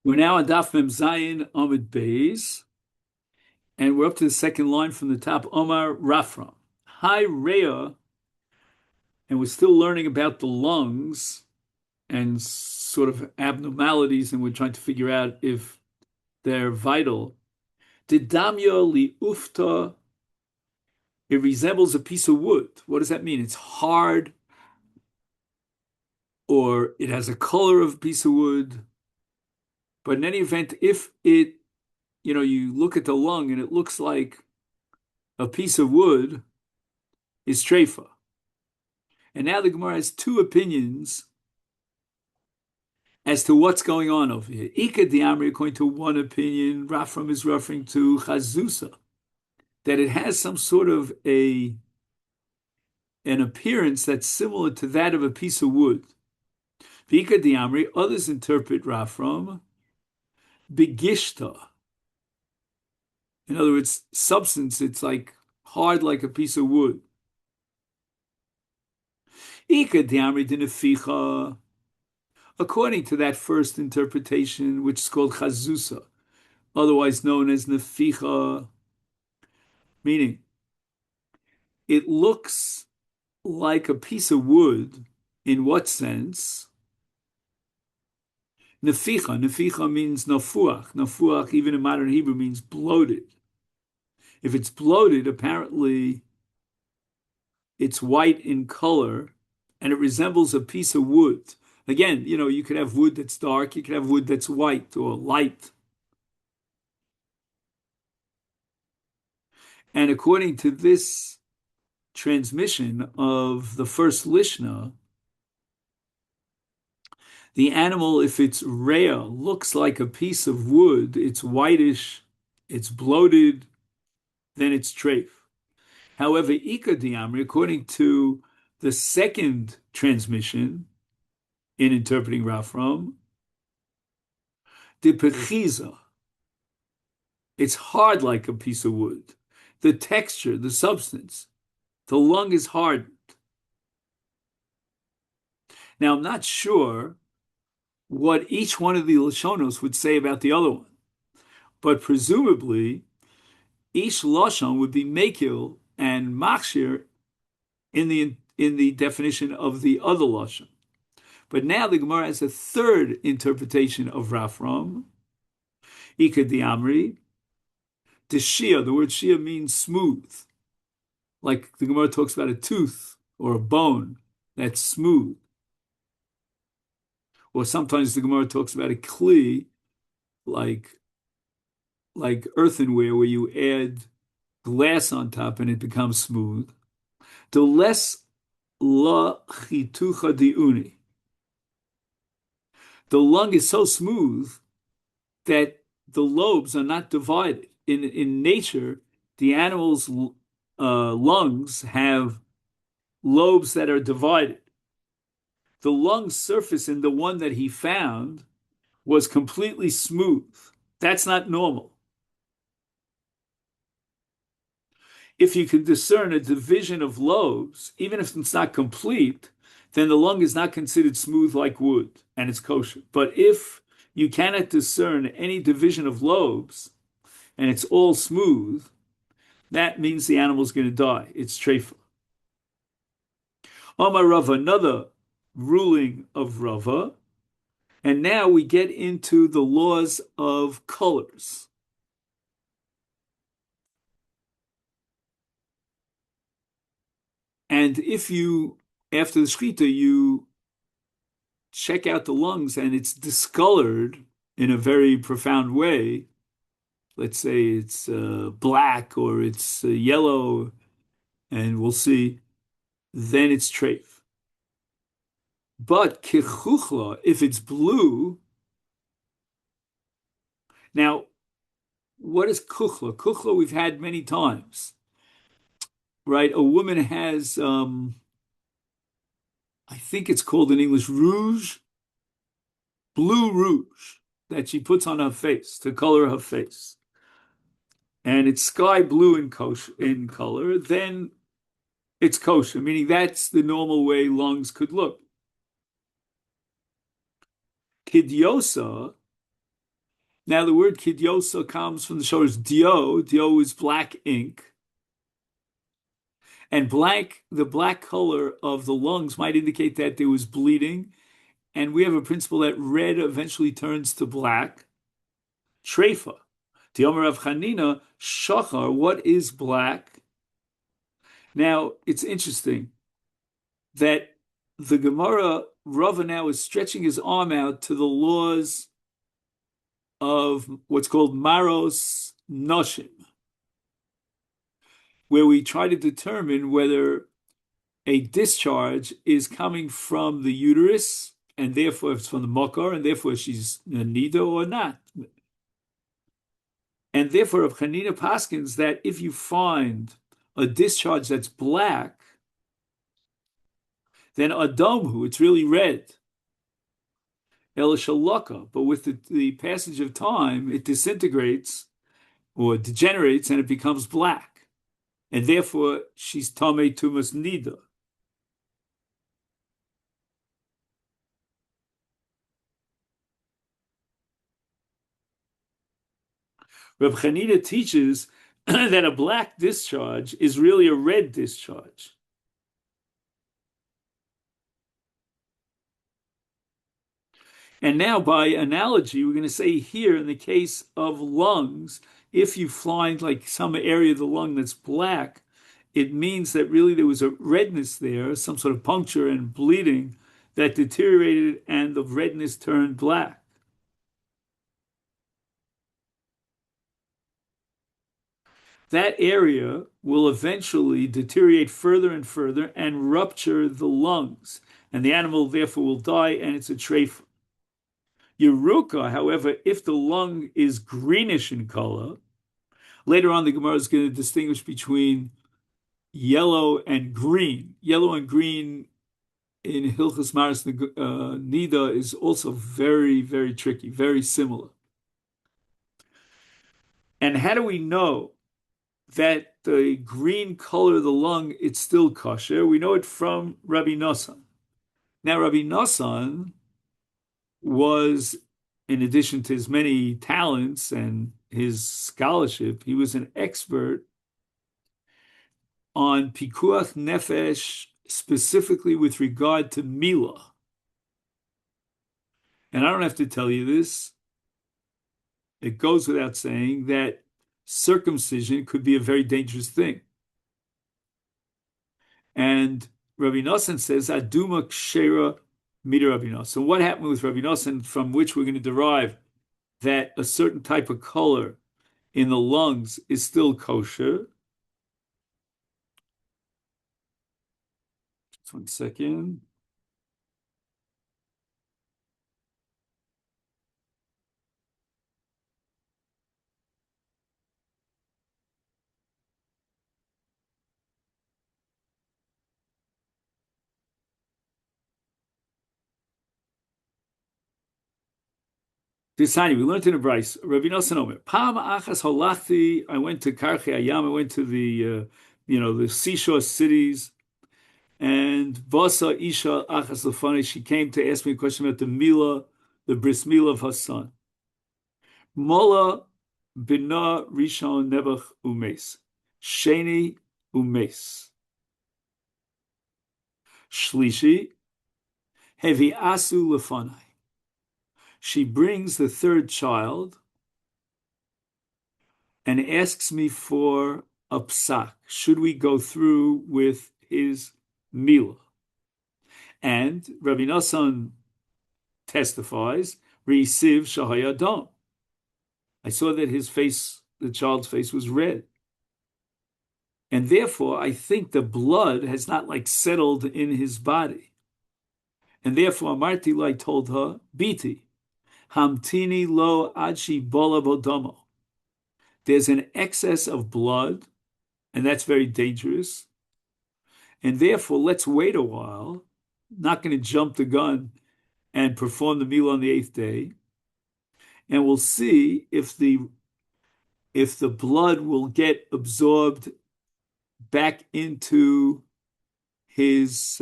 We're now on Daf Mem Zayin Amud Beis, and we're up to the second line from the top. Omar Rafram. Hi Rea, and we're still learning about the lungs and sort of abnormalities, and we're trying to figure out if they're vital. Didamya li ufta, it resembles a piece of wood. What does that mean? It's hard, or it has a color of a piece of wood. But in any event, if it, you look at the lung and it looks like a piece of wood, is treifa. And now the Gemara has two opinions as to what's going on over here. Ika Diamri, according to one opinion, Rafram is referring to chazusa, that it has some sort of an appearance that's similar to that of a piece of wood. Ika Diamri, others interpret Rafram bigishta. In other words, substance, it's like hard like a piece of wood. Ika Diamri dineficha. According to that first interpretation, which is called chazusa, otherwise known as neficha, meaning it looks like a piece of wood. In what sense? Neficha means nafuach. Nafuach, even in modern Hebrew, means bloated. If it's bloated, apparently it's white in color and it resembles a piece of wood. Again, you could have wood that's dark, you could have wood that's white or light. And according to this transmission of the first Lishna, the animal, if it's rhea, looks like a piece of wood, it's whitish, it's bloated, then it's treif. However, Ika Diamri, according to the second transmission in interpreting Rafram, the pechiza, it's hard like a piece of wood. The texture, the substance, the lung is hardened. Now, I'm not sure what each one of the Lashonos would say about the other one, but presumably each Lashon would be Mekil and Machshir in the definition of the other Lashon. But now the Gemara has a third interpretation of Rafram, Ika Diamri, the Shia. The word Shia means smooth. Like the Gemara talks about a tooth or a bone that's smooth. Or sometimes the Gemara talks about a kli, like earthenware, where you add glass on top and it becomes smooth. The less la chitucha diuni. The lung is so smooth that the lobes are not divided. In nature, the animal's lungs have lobes that are divided. The lung surface in the one that he found was completely smooth. That's not normal. If you can discern a division of lobes, even if it's not complete, then the lung is not considered smooth like wood, and it's kosher. But if you cannot discern any division of lobes, and it's all smooth, that means the animal is going to die. It's treifa. Omar Rava, another ruling of Rava, and now we get into the laws of colors. And if you, after the shechita, you check out the lungs and it's discolored in a very profound way, let's say it's black or it's yellow, and we'll see, then it's treif. But kichuchla, if it's blue, now, what is kuchla? Kuchla we've had many times, right? A woman has, I think it's called in English, rouge, blue rouge that she puts on her face to color her face. And it's sky blue in color, then it's kosher, meaning that's the normal way lungs could look. Kidyosa, Now, the word kidyosa comes from the shortest dio. Dio is black ink. And the black color of the lungs might indicate that there was bleeding. And we have a principle that red eventually turns to black. Treifa. Diomer of Chanina, shachar, what is black? Now, it's interesting that the Gemara, Rava now is stretching his arm out to the laws of what's called maros noshim, where we try to determine whether a discharge is coming from the uterus, and therefore it's from the makar, and therefore she's a nida or not. And therefore, Rav Chanina paskins that if you find a discharge that's black, then adamhu, it's really red. El shalaka, but with the passage of time, it disintegrates or degenerates and it becomes black. And therefore, she's tamei tumas nida. Reb Chanina teaches that a black discharge is really a red discharge. And now, by analogy, we're going to say here in the case of lungs, if you find like some area of the lung that's black, it means that really there was a redness there, some sort of puncture and bleeding that deteriorated and the redness turned black. That area will eventually deteriorate further and further and rupture the lungs, and the animal therefore will die, and it's a treifa. Yeruka, however, if the lung is greenish in color, later on the Gemara is going to distinguish between yellow and green. Yellow and green in Hilchas Maris Nida is also very, very tricky, very similar. And how do we know that the green color of the lung, it's still kosher? We know it from Rabbi Nosson. Now, Rabbi Nosson was, in addition to his many talents and his scholarship, he was an expert on pikuach nefesh, specifically with regard to milah. And I don't have to tell you this. It goes without saying that circumcision could be a very dangerous thing. And Rabbi Nosson says, Aduma kshera mida Rabbi Nosson. So what happened with Rabbi Nosson, from which we're going to derive that a certain type of color in the lungs is still kosher? Just 1 second. Disani, we learned in a Bryce. Rabbi Nosson Omer. Pam achas holachti. I went to Karchei Hayam. I went to the seashore cities. And Vasa Isha achas lefani. She came to ask me a question about the milah, the bris milah of her son. Mola bina rishon nebuch umes. Sheni umes. Shlishi hevi asu lefanai. She brings the third child and asks me for a psak. Should we go through with his milah? And Rabbi Nosson testifies, Resiv Shahayadon. I saw that his face, the child's face, was red. And therefore, I think the blood has not like settled in his body. And therefore, Amarti like told her, Biti, Hamtini lo adshi bola bodomo. There's an excess of blood, and that's very dangerous. And therefore, let's wait a while, not going to jump the gun and perform the meal on the 8th day. And we'll see if the blood will get absorbed back into his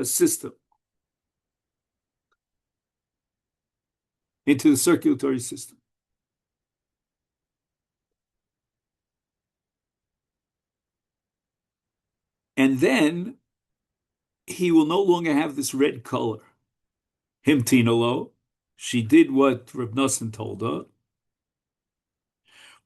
system. into the circulatory system. And then he will no longer have this red color. Himtinalo, she did what Reb Nosson told her.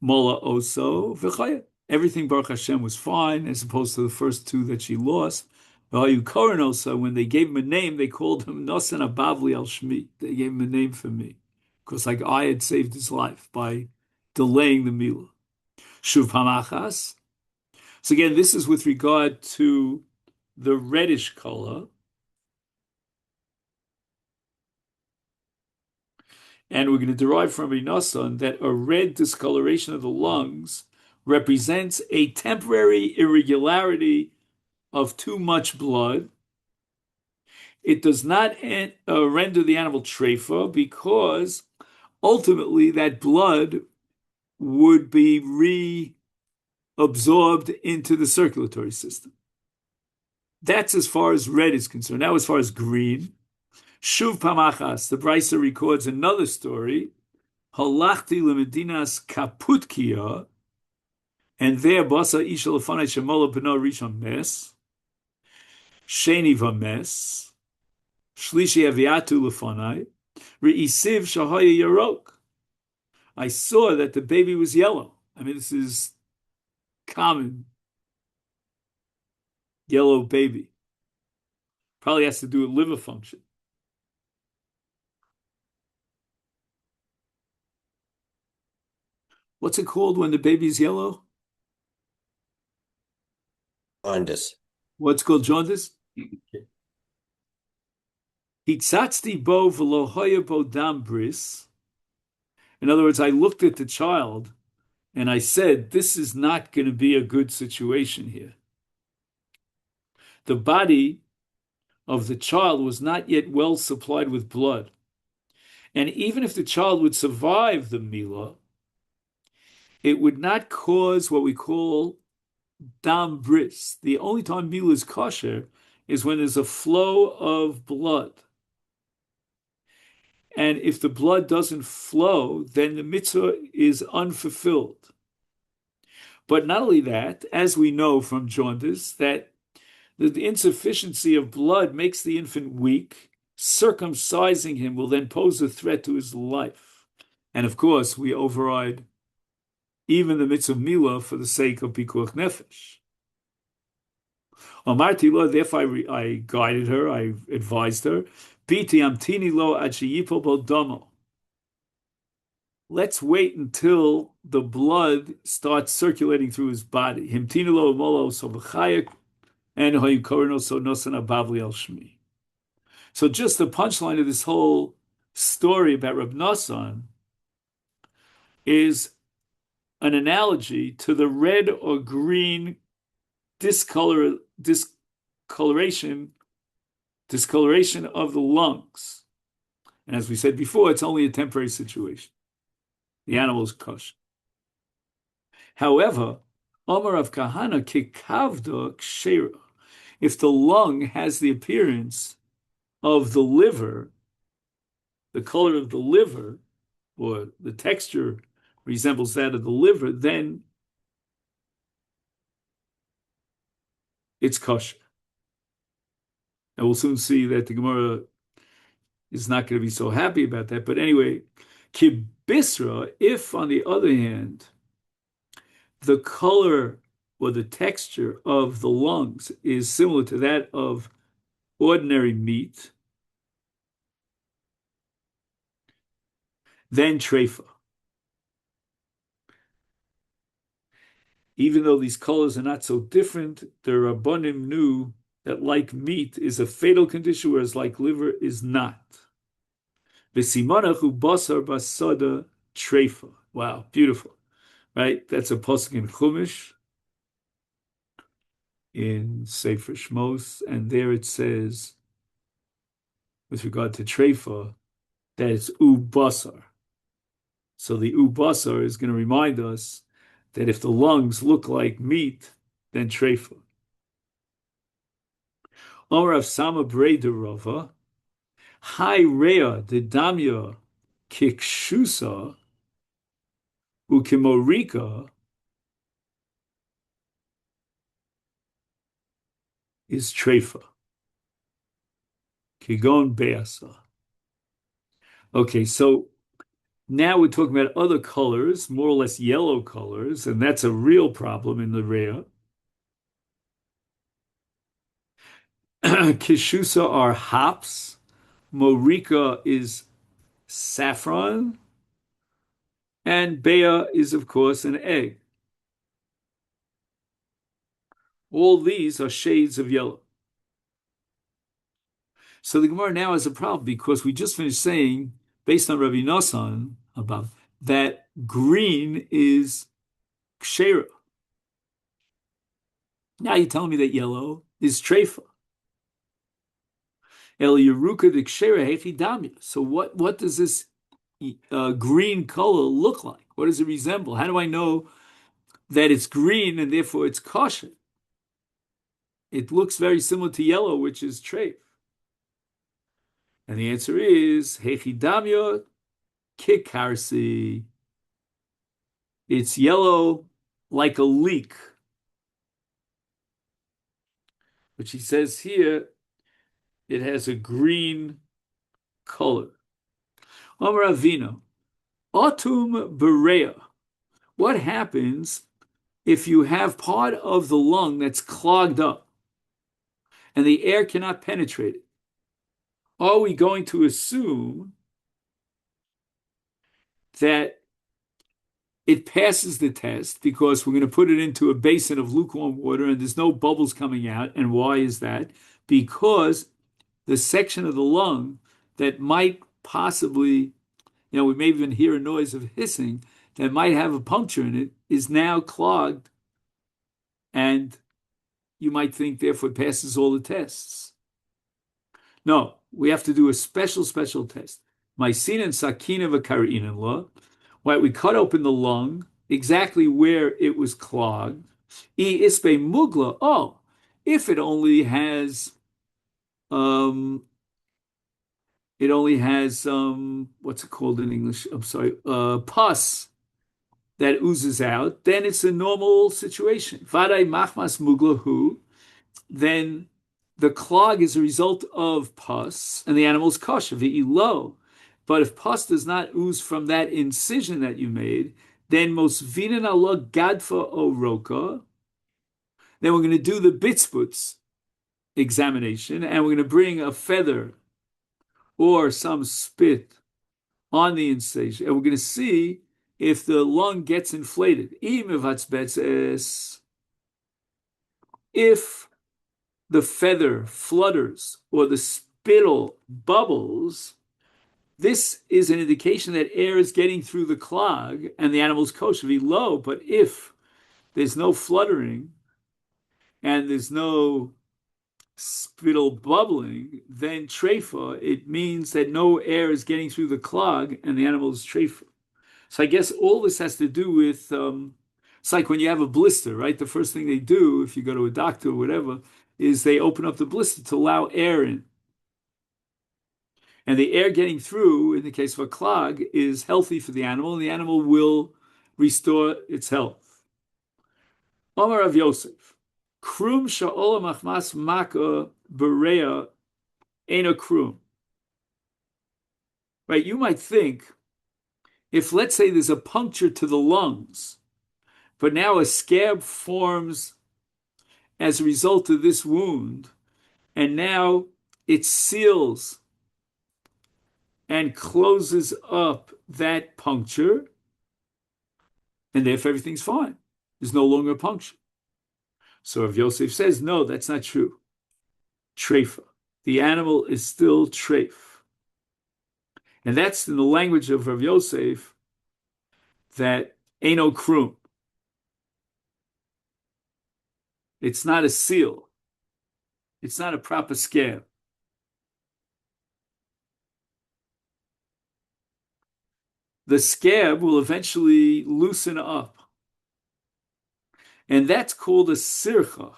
Mola Oso v'chaya. Everything Baruch Hashem was fine, as opposed to the first two that she lost. V'hayu Koren Oso, when they gave him a name, they called him Nosson Abavli al Shmi. They gave him a name for me, because like I had saved his life by delaying the Milah. Shuv Hamachas. So again, this is with regard to the reddish color. And we're going to derive from Nosson that a red discoloration of the lungs represents a temporary irregularity of too much blood. It does not render the animal treifa because ultimately that blood would be reabsorbed into the circulatory system. That's as far as red is concerned. Now, as far as green, Shuv Pamachas, the Brisa records another story. Halachti lemedinas Kaputkia, and there basa isha lefanai shemola b'no rishon mes, sheni v'mes, shlishi aviatu lefanai, re'isiv shahaya yarok. I saw that the baby was yellow. I mean, this is common. Yellow baby. Probably has to do with liver function. What's it called when the baby's yellow? Jaundice. What's called jaundice? Hitzatzti bo v'lo hoya bo dam bris. In other words, I looked at the child and I said, this is not going to be a good situation here. The body of the child was not yet well supplied with blood. And even if the child would survive the Milah, it would not cause what we call dam bris. The only time Milah is kosher is when there's a flow of blood. And if the blood doesn't flow, then the mitzvah is unfulfilled. But not only that, as we know from jaundice, that the insufficiency of blood makes the infant weak. Circumcising him will then pose a threat to his life. And of course, we override even the mitzvah milah for the sake of pikuach nefesh. Amarti lo, therefore I guided her, I advised her, Biti amtini lo ad sheyipol bo domo. Let's wait until the blood starts circulating through his body. Himtini lo molo so v'chayak, and hoyu koreno so nosan abavli al shmi. So just the punchline of this whole story about Reb Nosson is an analogy to the red or green discoloration of the lungs. And as we said before, it's only a temporary situation. The animal is kosher. However, Omar of Kahana kikavda kshera. If the lung has the appearance of the liver, the color of the liver, or the texture resembles that of the liver, then it's kosher. And we'll soon see that the Gemara is not going to be so happy about that. But anyway, kibisra, if on the other hand, the color or the texture of the lungs is similar to that of ordinary meat, then treifa. Even though these colors are not so different, the Rabbanim knew that like meat is a fatal condition, whereas like liver is not. V'simanachu basar basada treifa. Wow, beautiful, right? That's a pasuk in Chumash, in Sefer Shmos, and there it says, with regard to treifa, that it's basar. So the basar is going to remind us that if the lungs look like meat, then treifa. Or of Sama Breda Rava, Hi Rea, the Damya kikshusa ukimorika is trefa, kigon beasa. Okay, so now we're talking about other colors, more or less yellow colors, and that's a real problem in the rare. Kishusa are hops. Morika is saffron. And Bea is, of course, an egg. All these are shades of yellow. So the Gemara now has a problem because we just finished saying, based on Rabbi Nosson, about that green is kshera. Now you're telling me that yellow is trefa. El yeruka de kshera hechidamya. So what does this green color look like? What does it resemble? How do I know that it's green and therefore it's kosher? It looks very similar to yellow, which is treif. And the answer is hechidamya kikarsi. It's yellow like a leek, which he says here it has a green color. Amar Avino, autumn berea. What happens if you have part of the lung that's clogged up and the air cannot penetrate it? Are we going to assume that it passes the test because we're going to put it into a basin of lukewarm water and there's no bubbles coming out? And why is that? Because the section of the lung that might possibly, we may even hear a noise of hissing that might have a puncture in it is now clogged. And you might think, therefore, it passes all the tests. No, we have to do a special test. Mycin and sakina v'kar'inin law. Right, we cut open the lung exactly where it was clogged. I ispe mugla. Oh, if it only has what's it called in English? I'm sorry, pus that oozes out, then it's a normal situation. Vadai machmas mugla hu, then the clog is a result of pus, and the animal's kosher, v'ilo. But if pus does not ooze from that incision that you made, then mosvinin Allah gadfa oroka. Then we're going to do the bitzputz examination, and we're going to bring a feather or some spit on the incision, and we're going to see if the lung gets inflated. If the feather flutters or the spittle bubbles, this is an indication that air is getting through the clog and the animal's kosher low. But if there's no fluttering and there's no spittle bubbling, then treifa, it means that no air is getting through the clog and the animal is treifa. So I guess all this has to do with, it's like when you have a blister, right? The first thing they do, if you go to a doctor or whatever, is they open up the blister to allow air in. And the air getting through, in the case of a clog, is healthy for the animal, and the animal will restore its health. Omar Rav Yosef, krum sha'ola machmas maka berea ena krum. Right, you might think, if let's say there's a puncture to the lungs, but now a scab forms as a result of this wound, and now it seals and closes up that puncture, and therefore everything's fine. There's no longer a puncture. So if Yosef says, no, that's not true. Treifa. The animal is still treif. And that's in the language of Rav Yosef that eno krum. It's not a seal. It's not a proper scab. The scab will eventually loosen up. And that's called a sircha.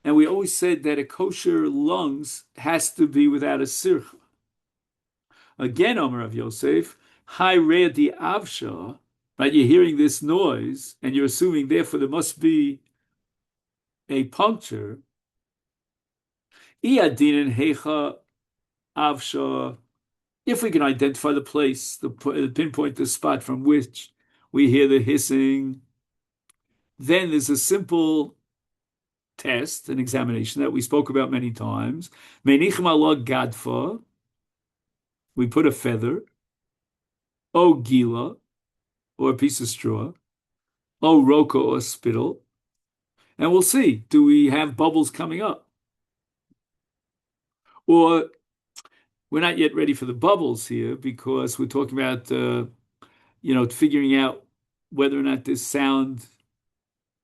And we always said that a kosher lungs has to be without a sircha. Again, Omer of Yosef, Hi Rea di Avsha, right? You're hearing this noise, and you're assuming, therefore, there must be a puncture. Iadinin Hecha Avsha. If we can identify the place, pinpoint the spot from which we hear the hissing, then there's a simple test, an examination that we spoke about many times. Menichem Allah Gadfa, we put a feather, O Gila, or a piece of straw, O Roka or spittle, and we'll see, do we have bubbles coming up? Or we're not yet ready for the bubbles here because we're talking about, figuring out whether or not this sound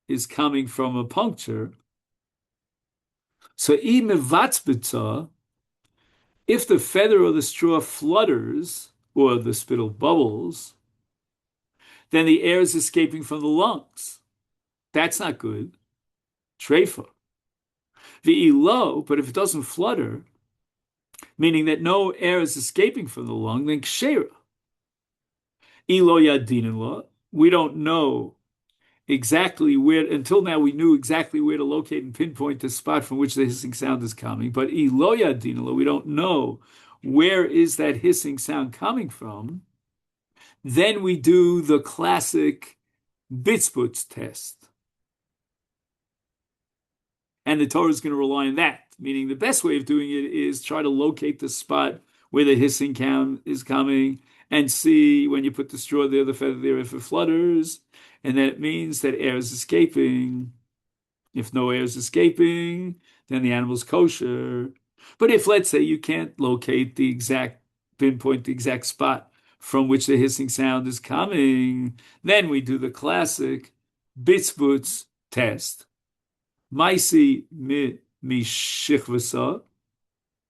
is coming from a puncture. So, if the feather or the straw flutters or the spittle bubbles, then the air is escaping from the lungs. That's not good. Treifa. Ve'ilo, but if it doesn't flutter, meaning that no air is escaping from the lung, then kshera. Ilo yadinila, we don't know exactly where, until now we knew exactly where to locate and pinpoint the spot from which the hissing sound is coming, but ilo yadinila, we don't know where is that hissing sound coming from. Then we do the classic Bitzbutz test. And the Torah is going to rely on that, meaning the best way of doing it is try to locate the spot where the hissing sound is coming and see when you put the straw there, the feather there, if it flutters, and that means that air is escaping. If no air is escaping, then the animal's kosher. But if, let's say, you can't locate pinpoint the exact spot from which the hissing sound is coming, then we do the classic Bitzbutz test. Maisi mi shichvasa.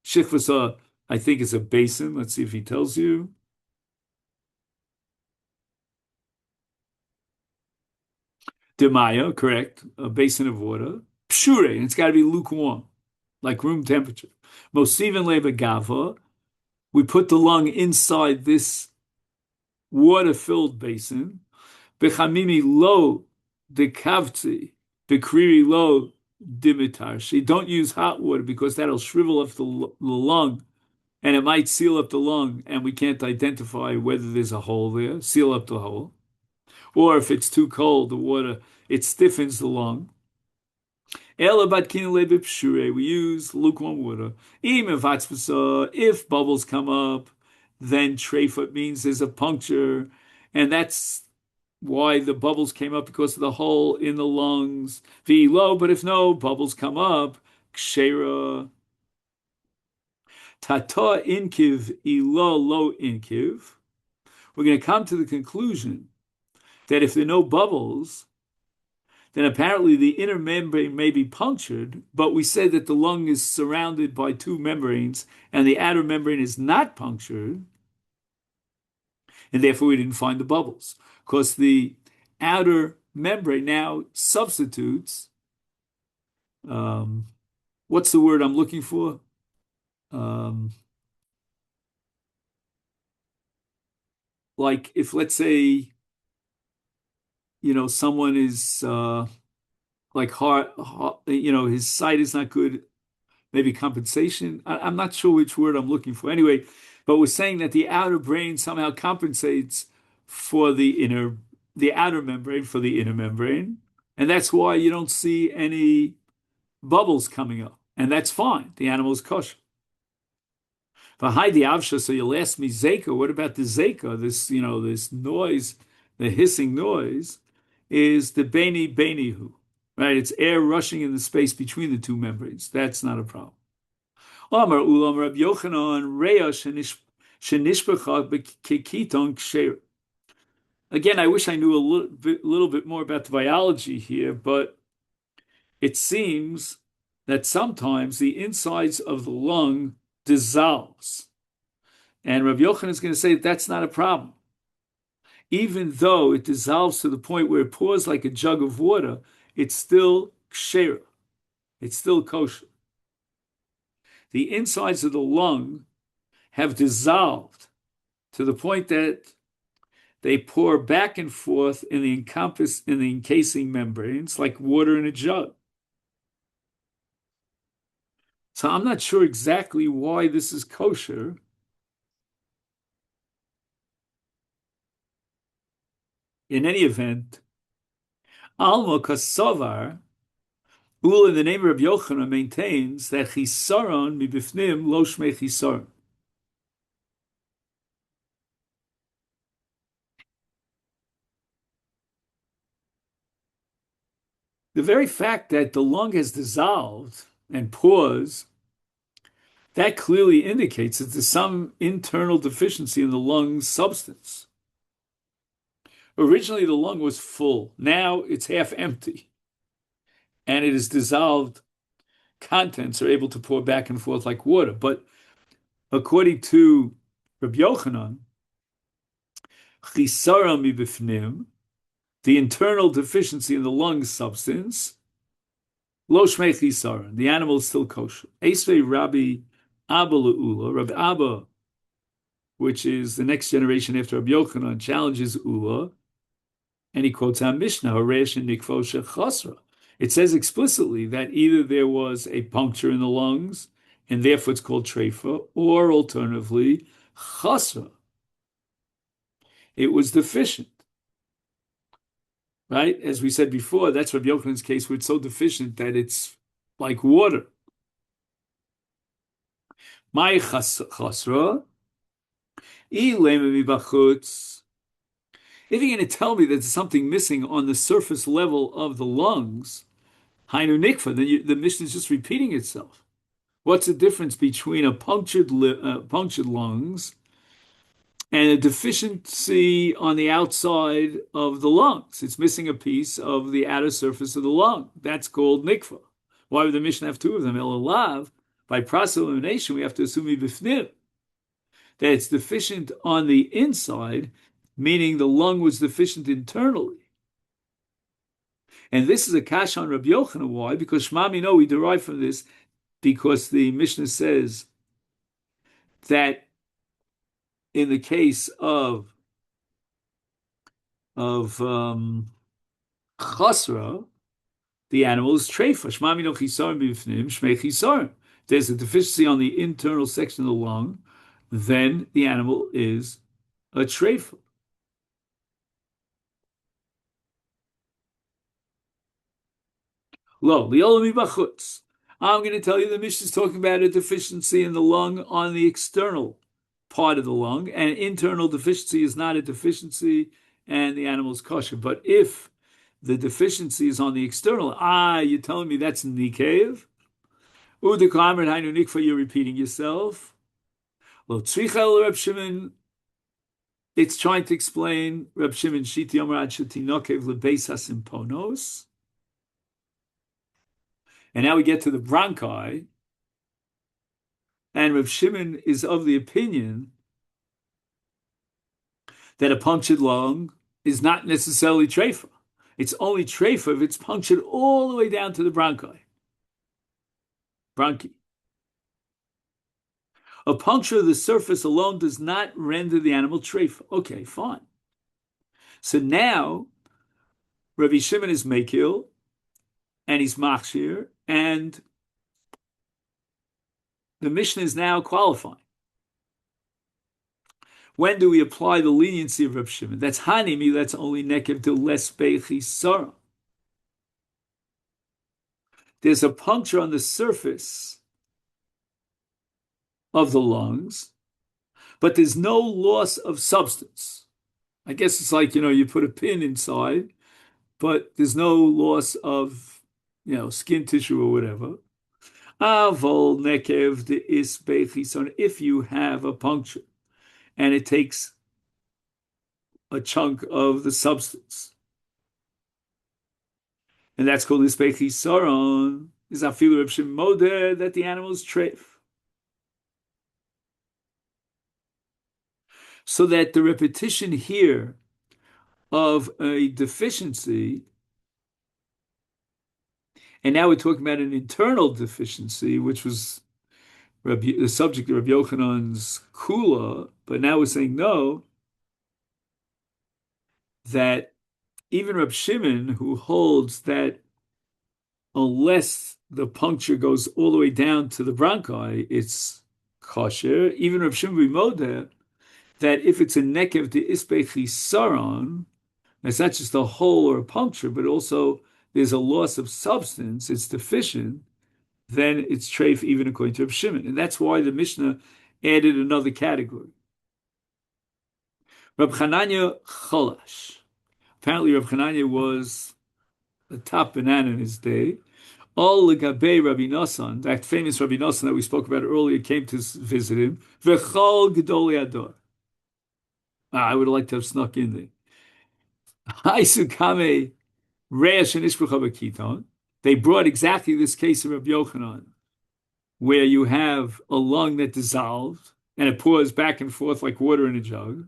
Shichvasa, I think, is a basin. Let's see if he tells you. Demaya, correct. A basin of water. Pshure, and it's got to be lukewarm, like room temperature. Mosivin leva gava. We put the lung inside this water-filled basin. Bechamimi lo dekavtzi. Bekriri lo dimitar. Don't use hot water because that'll shrivel up the lung and it might seal up the lung and we can't identify whether there's a hole there, seal up the hole. Or if it's too cold, the water, it stiffens the lung. We use lukewarm water. If bubbles come up, then treifut means there's a puncture, and that's why the bubbles came up because of the hole in the lungs. V'lo, but if no bubbles come up, kshera. Tata inkiv ilo lo inkiv. We're going to come to the conclusion that if there are no bubbles, then apparently the inner membrane may be punctured, but we say that the lung is surrounded by two membranes and the outer membrane is not punctured, and therefore we didn't find the bubbles, because the outer membrane now substitutes, what's the word I'm looking for? Like if, let's say, someone is like his sight is not good, maybe compensation. I'm not sure which word I'm looking for. Anyway, but we're saying that the outer brain somehow compensates for the outer membrane for the inner membrane. And that's why you don't see any bubbles coming up. And that's fine. The animal is kosher. But hi, the avsha, so you'll ask me zeka, what about the zeka? This noise, the hissing noise, is the beni benihu, right? It's air rushing in the space between the two membranes. That's not a problem. Amar ulam Rab Yochanan reya shenishbecha bekiton ksher. Again, I wish I knew a little bit more about the biology here, but it seems that sometimes the insides of the lung dissolves. And Rabbi Yochanan is going to say that's not a problem. Even though it dissolves to the point where it pours like a jug of water, it's still kshera. It's still kosher. The insides of the lung have dissolved to the point that they pour back and forth in the encasing membranes like water in a jug. So I'm not sure exactly why this is kosher. In any event, Alma Kasavar, Ul in the name of Rabbi Yochanan maintains that chisaron mibifnim lo shmei chisaron. The very fact that the lung has dissolved and pours, that clearly indicates that there's some internal deficiency in the lung's substance. Originally, the lung was full. Now it's half empty. And it is dissolved contents are able to pour back and forth like water. But according to Rabbi Yochanan, chisara mibifnim, the internal deficiency in the lung substance, lo shmei chisaron, the animal is still kosher. Esvei Rabbi Abba le'ula, Rabbi Abba, which is the next generation after Rabbi Yochanan, challenges Ula, and he quotes our Mishnah, Horesh and Nikfo Shechasra. It says explicitly that either there was a puncture in the lungs, and therefore it's called treifa, or alternatively, chasra. It was deficient. Right? As we said before, that's Rabbi Yochanan's case where it's so deficient that it's like water. My chasra, if you're going to tell me that there's something missing on the surface level of the lungs, hainu nikva, then the Mishnah is just repeating itself. What's the difference between a punctured lungs and a deficiency on the outside of the lungs? It's missing a piece of the outer surface of the lung. That's called nikva. Why would the Mishnah have two of them? Elalav, by process of elimination, we have to assume ibifnim, that it's deficient on the inside, meaning the lung was deficient internally. And this is a kash on Rabbi Yochanan. Why? Because Shema Mino, we derive from this because the Mishnah says that in the case of chasra, the animal is treifa. Shema Mino chisaron b'ifnim, shmei chisaron. There's a deficiency on the internal section of the lung, then the animal is a treifa. Lo, liolami bachutz. I'm going to tell you the Mishnah is talking about a deficiency in the lung on the external part of the lung, and internal deficiency is not a deficiency, and the animal is kosher. But if the deficiency is on the external, you're telling me that's nikev? Udekamer hainu nikva, you're repeating yourself. Lo tzricha Reb Shimon, it's trying to explain Reb Shimon shiti yomer ad shetinokev lebeis hasimponos. And now we get to the bronchi, and Reb Shimon is of the opinion that a punctured lung is not necessarily treifa. It's only treifa if it's punctured all the way down to the bronchi. Bronchi. A puncture of the surface alone does not render the animal treifa. Okay, fine. So now, Rabbi Shimon is mekil, and he's machshir, and the Mishnah is now qualifying. When do we apply the leniency of Reb Shimon? That's hanimi, that's only nekev to less bechisara. There's a puncture on the surface of the lungs, but there's no loss of substance. I guess it's like, you put a pin inside, but there's no loss of, skin tissue or whatever. Avol nekev de is bechisara. If you have a puncture, and it takes a chunk of the substance. And that's called Ispechi Saron, is Afilu Reb Shimon Moder, that the animal is treif. So that the repetition here of a deficiency, and now we're talking about an internal deficiency, which was the subject of Rabbi Yochanan's kula, but now we're saying no, that even Rabbi Shimon, who holds that unless the puncture goes all the way down to the bronchi, it's kosher. Even Rabbi Shimon B'Modeh, that if it's a nekev de isbei saron, it's not just a hole or a puncture, but also there's a loss of substance, it's deficient, then it's treif even according to Rabbi Shimon. And that's why the Mishnah added another category. Rabbi Chananya Cholash. Apparently Rabbi Chananya was a top banana in his day. All legabe Rabbi Nosson, that famous Rabbi Nosson that we spoke about earlier, came to visit him. V'chol gedolei ador. I would have liked to have snuck in there. Haisu kame re'esh and ishbucha b'kiton. They brought exactly this case of Rabbi Yochanan, where you have a lung that dissolved and it pours back and forth like water in a jug.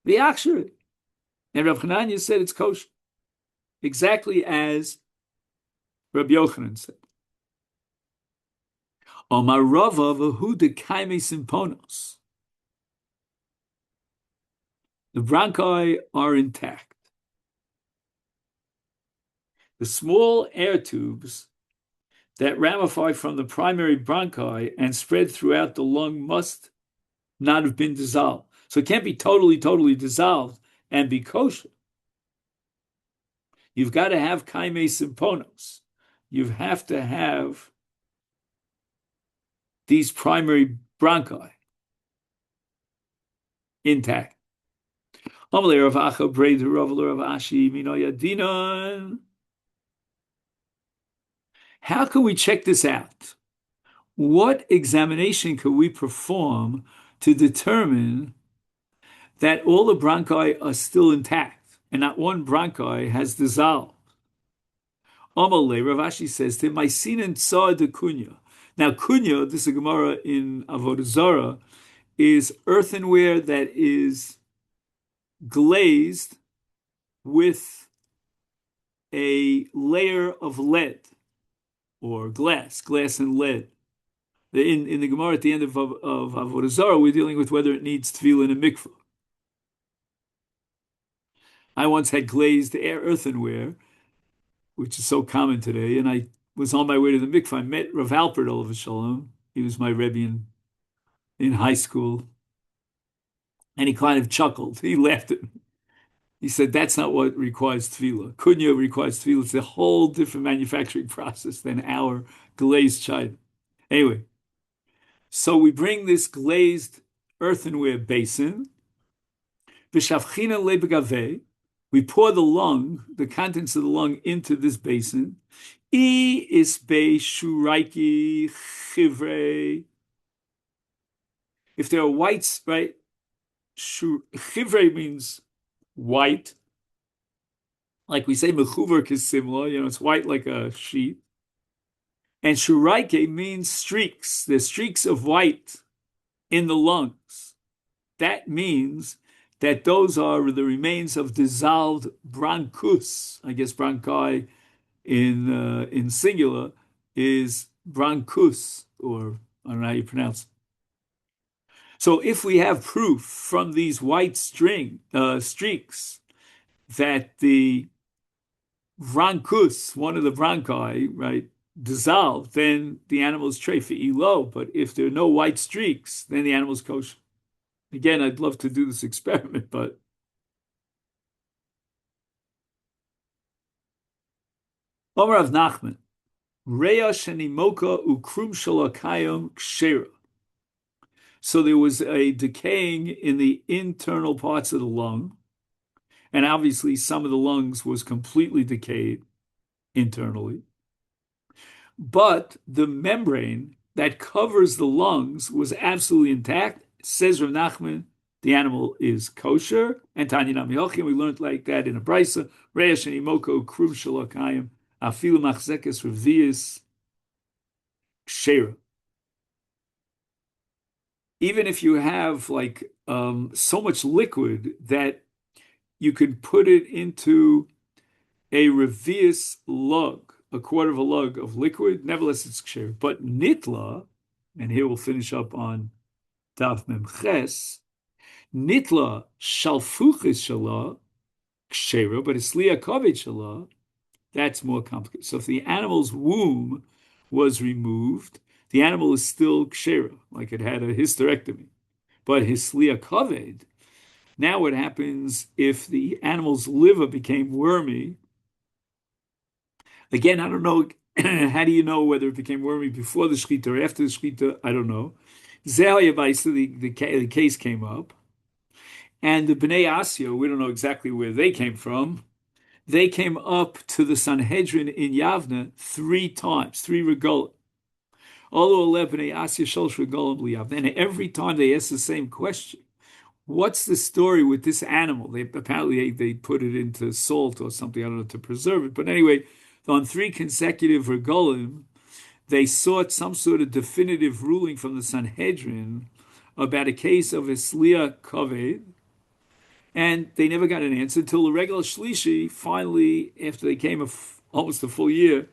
The akshari. And Rabbi Hananya said it's kosher, exactly as Yochanan said. Omar Rava v'hu dekaime simponos. The bronchi are intact. The small air tubes that ramify from the primary bronchi and spread throughout the lung must not have been dissolved. So it can't be totally dissolved and be kosher. You've got to have kaime simponos. You have to have these primary bronchi intact. How can we check this out? What examination can we perform to determine that all the bronchi are still intact and not one bronchi has dissolved? Amalei, Rav Ashi says to Maisinan Tsar de Kunya. Now, kunya, this is a Gemara in Avodah Zarah, is earthenware that is glazed with a layer of lead or glass and lead. In the Gemara at the end of Avodah Zarah, we're dealing with whether it needs tefillah and mikvah. I once had glazed earthenware, which is so common today, and I was on my way to the mikvah. I met Rav Alpert Olav Shalom. He was my Rebbe in high school, and he kind of chuckled. He laughed at me. He said, that's not what requires tefillah. Kunya requires tefillah. It's a whole different manufacturing process than our glazed china. Anyway, so we bring this glazed earthenware basin. V'shavchina lebegave. We pour the contents of the lung into this basin. I isbe shuraiki chivre. If there are whites, right? Chivre means white. Like we say, mechuver kisimla, it's white like a sheet. And shuraike means streaks. There's streaks of white in the lungs. That means that those are the remains of dissolved bronchus. I guess bronchi in singular is bronchus, or I don't know how you pronounce it. So if we have proof from these white streaks that the bronchus, one of the bronchi, right, dissolved, then the animal is treif ilo. But if there are no white streaks, then the animal is kosher. Again, I'd love to do this experiment, but Omar of Nachman, Reya shenimoka ukrum shalakayim kshera. So there was a decaying in the internal parts of the lung, and obviously some of the lungs was completely decayed internally. But the membrane that covers the lungs was absolutely intact. Says Rav Nachman, the animal is kosher. And Tanya Namiyochim, we learned like that in a brisa. Reya shenimoko ukrum shalakayim afilu machzekes revius kshera. Even if you have like so much liquid that you can put it into a revius lug, a quarter of a lug of liquid, nevertheless it's ksher. But nitla, And here we'll finish up on Daf Memches. Nitla shalfuchis shala kshera, but it's liya kaved shala. That's more complicated. So if the animal's womb was removed, the animal is still kshera, like it had a hysterectomy. But his liya kaved. Now what happens if the animal's liver became wormy? Again, I don't know. How do you know whether it became wormy before the shechita or after the shechita? I don't know. The case came up. And the Bnei Asya, we don't know exactly where they came from. They came up to the Sanhedrin in Yavna 3 times, 3 regalim. Olu Bnei Asya shalosh regalim liyavna. And every time they asked the same question. What's the story with this animal? They apparently they put it into salt or something, I don't know, to preserve it. But anyway, on 3 consecutive regalim, they sought some sort of definitive ruling from the Sanhedrin about a case of Islia Kaved, and they never got an answer until the regular Shlishi, finally, after they came almost a full year,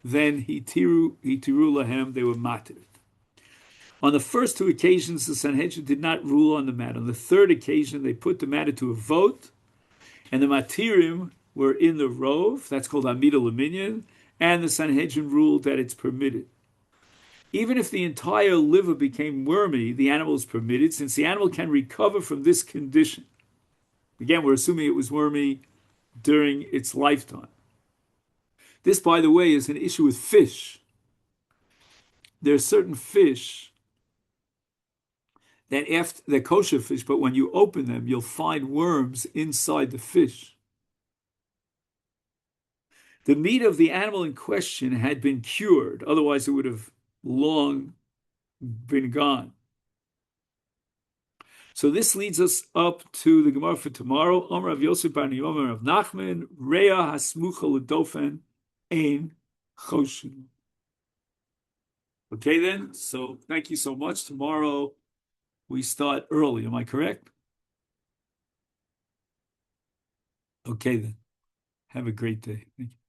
then he tiru lahem, they were matir. On the first 2 occasions, the Sanhedrin did not rule on the matter. On the third occasion, they put the matter to a vote, and the matirim were in the rove. That's called amida laminion, and the Sanhedrin ruled that it's permitted. Even if the entire liver became wormy, the animal is permitted, since the animal can recover from this condition. Again, we're assuming it was wormy during its lifetime. This, by the way, is an issue with fish. There are certain fish that after they're kosher fish, but when you open them, you'll find worms inside the fish. The meat of the animal in question had been cured, otherwise it would have long been gone. So this leads us up to the Gemara for tomorrow. Omer of Yosef bar Yomi of Nachman, Rea hasmucha ledofen ein choshin. Okay then, so thank you so much. Tomorrow we start early, am I correct? Okay then, have a great day. Thank you.